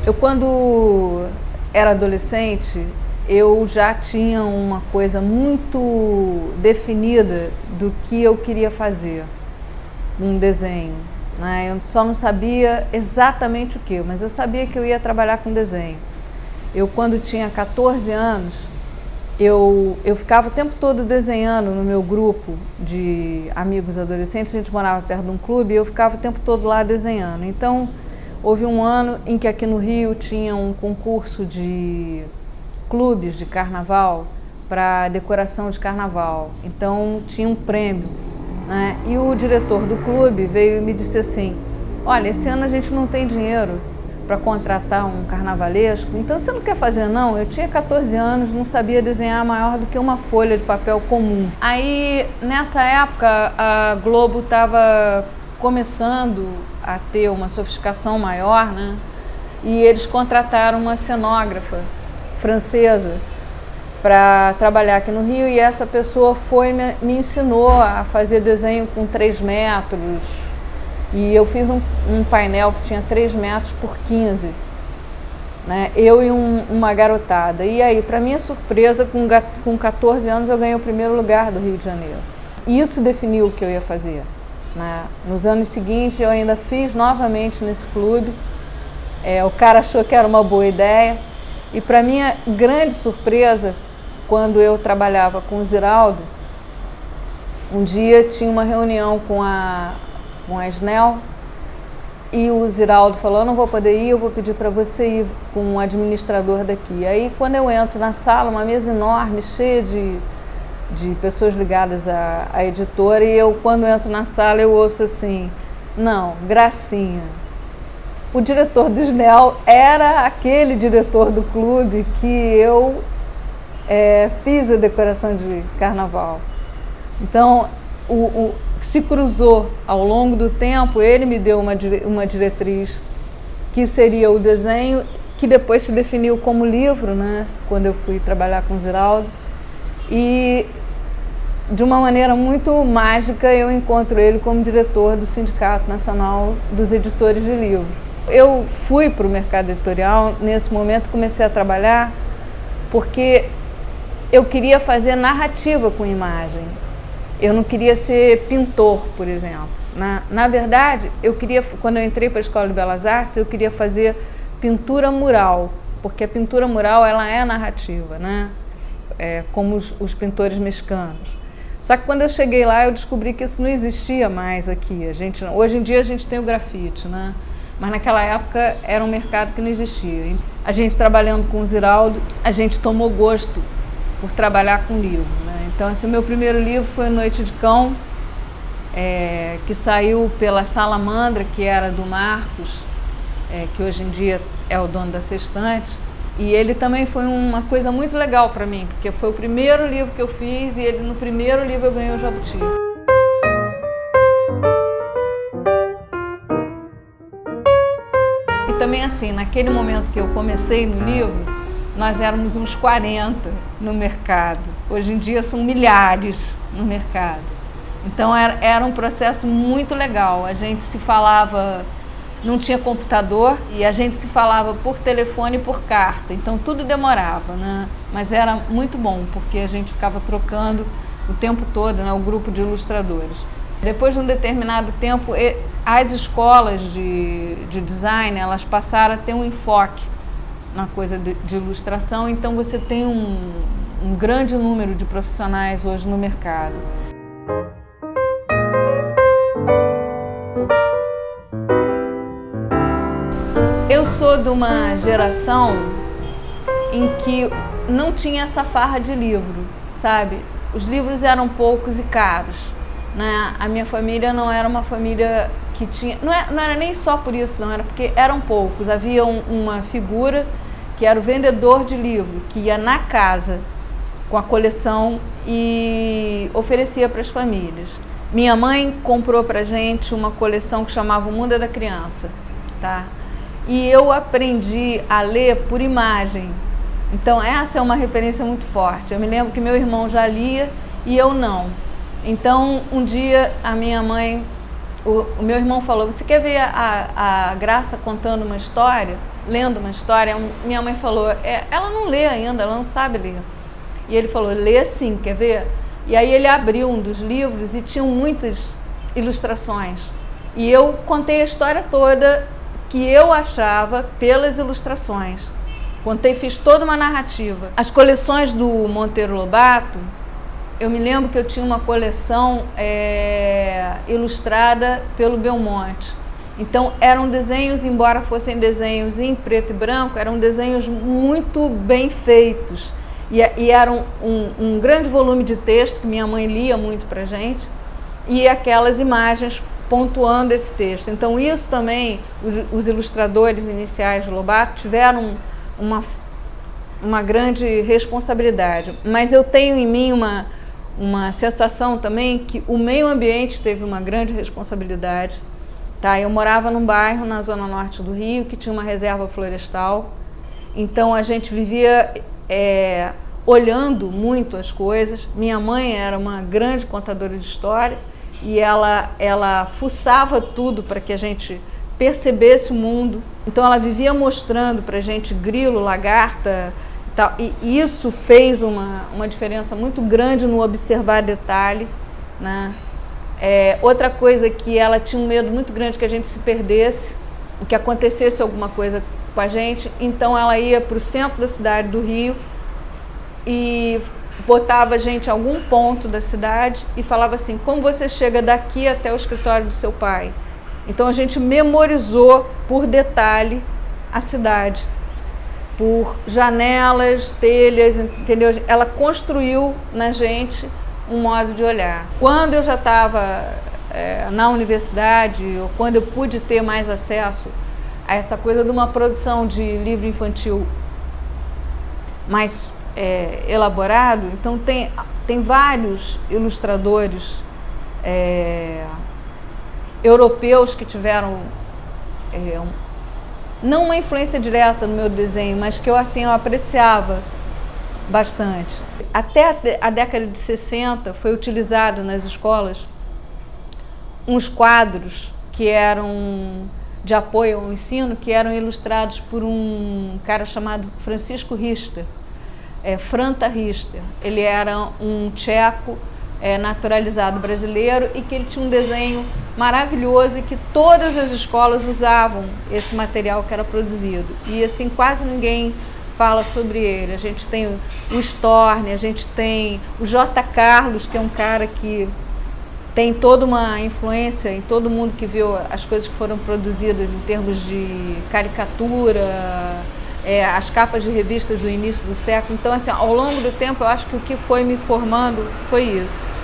Eu, quando era adolescente, eu já tinha uma coisa muito definida do que eu queria fazer, um desenho, né? Eu só não sabia exatamente o que, mas eu sabia que eu ia trabalhar com desenho. Eu, quando tinha 14 anos, eu ficava o tempo todo desenhando no meu grupo de amigos adolescentes. A gente morava perto de um clube e eu ficava o tempo todo lá desenhando. Então, houve um ano em que aqui no Rio tinha um concurso de clubes de carnaval para decoração de carnaval. Então, tinha um prêmio, né? E o diretor do clube veio e me disse assim: olha, esse ano a gente não tem dinheiro para contratar um carnavalesco, então você não quer fazer não? Eu tinha 14 anos, não sabia desenhar maior do que uma folha de papel comum. Aí, nessa época, a Globo estava começando a ter uma sofisticação maior, né? E eles contrataram uma cenógrafa francesa para trabalhar aqui no Rio, e essa pessoa me ensinou a fazer desenho com 3 metros, e eu fiz um painel que tinha 3 metros por 15, né? Eu e uma garotada. E aí, para minha surpresa, com 14 anos eu ganhei o primeiro lugar do Rio de Janeiro. E isso definiu o que eu ia fazer, né? Nos anos seguintes eu ainda fiz novamente nesse clube. O cara achou que era uma boa ideia, e para minha grande surpresa, quando eu trabalhava com o Ziraldo, um dia tinha uma reunião com a Snell, e o Ziraldo falou: eu não vou poder ir, eu vou pedir para você ir com um administrador daqui. Aí, quando eu entro na sala, uma mesa enorme, cheia de pessoas ligadas à editora, e eu, quando entro na sala, eu ouço assim: não, gracinha. O diretor do Snell era aquele diretor do clube que eu fiz a decoração de carnaval. Então, se cruzou ao longo do tempo. Ele me deu uma diretriz que seria o desenho, que depois se definiu como livro, né? Quando eu fui trabalhar com o Ziraldo. E, de uma maneira muito mágica, eu encontro ele como diretor do Sindicato Nacional dos Editores de Livros. Eu fui para o mercado editorial, nesse momento comecei a trabalhar porque eu queria fazer narrativa com imagem. Eu não queria ser pintor, por exemplo. Na verdade, quando eu entrei para a Escola de Belas Artes, eu queria fazer pintura mural, porque a pintura mural ela é narrativa, né? Como os pintores mexicanos. Só que quando eu cheguei lá, eu descobri que isso não existia mais aqui. Hoje em dia a gente tem o grafite, né? Mas naquela época era um mercado que não existia. A gente, trabalhando com o Ziraldo, a gente tomou gosto por trabalhar com livro, né? Então, o meu primeiro livro foi Noite de Cão, que saiu pela Salamandra, que era do Marcos, que hoje em dia é o dono da Sextante. E ele também foi uma coisa muito legal para mim, porque foi o primeiro livro que eu fiz, e no primeiro livro eu ganhei o Jabuti. E também, assim, naquele momento que eu comecei no livro, nós éramos uns 40 no mercado. Hoje em dia são milhares no mercado. Então era um processo muito legal. A gente se falava, não tinha computador, e a gente se falava por telefone e por carta. Então tudo demorava, né? Mas era muito bom, porque a gente ficava trocando o tempo todo, né? O grupo de ilustradores. Depois de um determinado tempo, as escolas de design, elas passaram a ter um enfoque na coisa de ilustração. Então você tem um grande número de profissionais hoje no mercado. Eu sou de uma geração em que não tinha essa farra de livro, sabe? Os livros eram poucos e caros, né? A minha família não era uma família que tinha... Não era nem só por isso, não, era porque eram poucos. Havia uma figura que era o vendedor de livro, que ia na casa com a coleção e oferecia para as famílias. Minha mãe comprou para a gente uma coleção que chamava O Mundo da Criança, tá? E eu aprendi a ler por imagem. Então essa é uma referência muito forte. Eu me lembro que meu irmão já lia e eu não. Então um dia a minha mãe, o meu irmão falou: você quer ver a Graça contando uma história? lendo uma história, minha mãe falou, ela não lê ainda, ela não sabe ler. E ele falou, lê sim, quer ver? E aí ele abriu um dos livros e tinham muitas ilustrações. E eu contei a história toda que eu achava pelas ilustrações. Contei, fiz toda uma narrativa. As coleções do Monteiro Lobato, eu me lembro que eu tinha uma coleção ilustrada pelo Belmonte. Então eram desenhos, embora fossem desenhos em preto e branco, eram desenhos muito bem feitos. E eram um grande volume de texto, que minha mãe lia muito pra gente, e aquelas imagens pontuando esse texto. Então isso também, os ilustradores iniciais do Lobato tiveram uma grande responsabilidade. Mas eu tenho em mim uma sensação também que o meio ambiente teve uma grande responsabilidade. Tá? Eu morava num bairro na zona norte do Rio que tinha uma reserva florestal, então a gente vivia olhando muito as coisas. Minha mãe era uma grande contadora de história e ela fuçava tudo para que a gente percebesse o mundo. Então ela vivia mostrando para a gente grilo, lagarta e tal, e isso fez uma diferença muito grande no observar detalhe, né? Outra coisa que ela tinha um medo muito grande que a gente se perdesse, que acontecesse alguma coisa com a gente, então ela ia para o centro da cidade do Rio e botava a gente em algum ponto da cidade e falava assim, como você chega daqui até o escritório do seu pai? Então a gente memorizou por detalhe a cidade, por janelas, telhas, entendeu? Ela construiu na gente um modo de olhar. Quando eu já estava na universidade, ou quando eu pude ter mais acesso a essa coisa de uma produção de livro infantil mais elaborado, então tem vários ilustradores europeus que tiveram não uma influência direta no meu desenho, mas que eu apreciava bastante. Até a década de 60 foi utilizado nas escolas uns quadros que eram de apoio ao ensino, que eram ilustrados por um cara chamado Francisco Richter, Franta Richter. Ele era um tcheco naturalizado brasileiro e que ele tinha um desenho maravilhoso e que todas as escolas usavam esse material que era produzido. E assim, quase ninguém fala sobre ele. A gente tem o Storni, a gente tem o J. Carlos, que é um cara que tem toda uma influência em todo mundo que viu as coisas que foram produzidas em termos de caricatura, as capas de revistas do início do século. Então, assim, ao longo do tempo, eu acho que o que foi me formando foi isso.